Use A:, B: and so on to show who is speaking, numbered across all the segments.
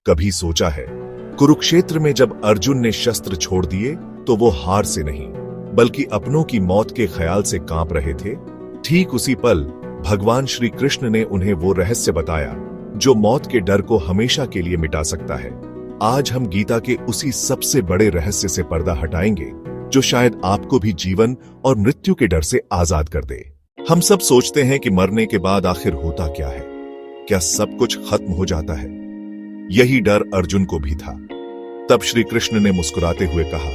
A: कभी सोचा है? कुरुक्षेत्र में जब अर्जुन ने शस्त्र छोड़ दिए तो वो हार से नहीं बल्कि अपनों की मौत के ख्याल से कांप रहे थे। ठीक उसी पल भगवान श्री कृष्ण ने उन्हें वो रहस्य बताया जो मौत के डर को हमेशा के लिए मिटा सकता है। आज हम गीता के उसी सबसे बड़े रहस्य से पर्दा हटाएंगे जो शायद आपको भी जीवन और मृत्यु के डर से आजाद कर दे। हम सब सोचते हैं कि मरने के बाद आखिर होता क्या है? क्या सब कुछ खत्म हो जाता है? यही डर अर्जुन को भी था। तब श्री कृष्ण ने मुस्कुराते हुए कहा,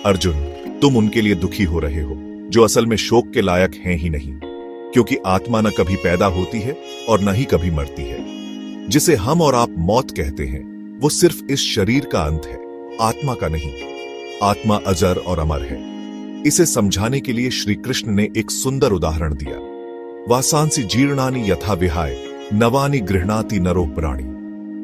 A: अर्जुन, तुम उनके लिए दुखी हो रहे हो जो असल में शोक के लायक हैं ही नहीं, क्योंकि आत्मा न कभी पैदा होती है और न ही कभी मरती है। जिसे हम और आप मौत कहते हैं वो सिर्फ इस शरीर का अंत है, आत्मा का नहीं। आत्मा अजर और अमर है। इसे समझाने के लिए श्री कृष्ण ने एक सुंदर उदाहरण दिया। वासांसी जीर्णानि यथा विहाय नवानि गृह्णाति नरो प्राणी।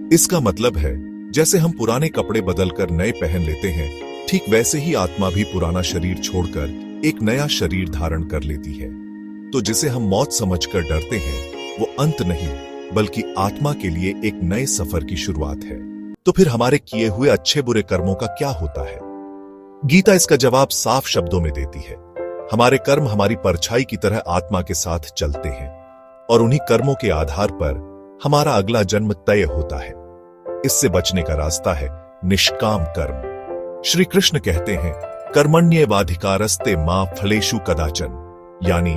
A: इसका मतलब है जैसे हम पुराने कपड़े बदलकर नए पहन लेते हैं, ठीक वैसे ही आत्मा भी पुराना शरीर छोड़कर एक नया शरीर धारण कर लेती है। तो जिसे हम मौत समझकर डरते हैं वो अंत नहीं बल्कि आत्मा के लिए एक नए सफर की शुरुआत है। तो फिर हमारे किए हुए अच्छे बुरे कर्मों का क्या होता है? गीता इसका जवाब साफ शब्दों में देती है। हमारे कर्म हमारी परछाई की तरह आत्मा के साथ चलते हैं और उन्हीं कर्मों के आधार पर हमारा अगला जन्म तय होता है। इससे बचने का रास्ता है निष्काम कर्म। श्री कृष्ण कहते हैं, कर्मण्येवाधिकारस्ते मा फलेषु कदाचन, यानी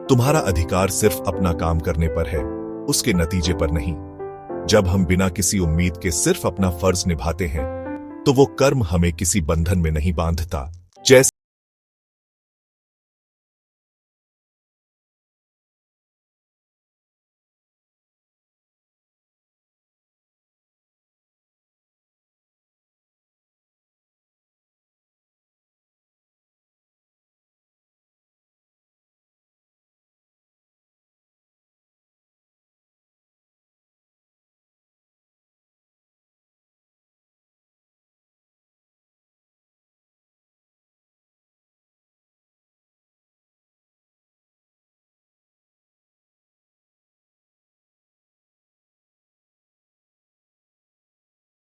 A: तुम्हारा अधिकार सिर्फ अपना काम करने पर है, उसके नतीजे पर नहीं। जब हम बिना किसी उम्मीद के सिर्फ अपना फर्ज निभाते हैं तो वो कर्म हमें किसी बंधन में नहीं बांधता। जैसे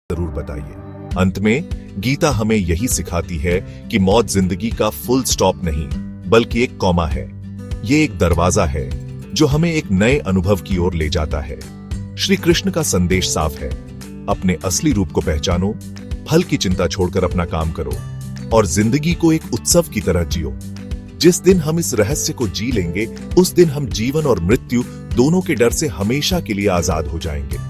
A: जरूर बताइए। अंत में गीता हमें यही सिखाती है कि मौत जिंदगी का फुल स्टॉप नहीं बल्कि एक कॉमा है। ये एक दरवाजा है जो हमें एक नए अनुभव की ओर ले जाता है। श्री कृष्ण का संदेश साफ है, अपने असली रूप को पहचानो, फल की चिंता छोड़कर अपना काम करो और जिंदगी को एक उत्सव की तरह जियो। जिस दिन हम इस रहस्य को जी लेंगे उस दिन हम जीवन और मृत्यु दोनों के डर से हमेशा के लिए आजाद हो जाएंगे।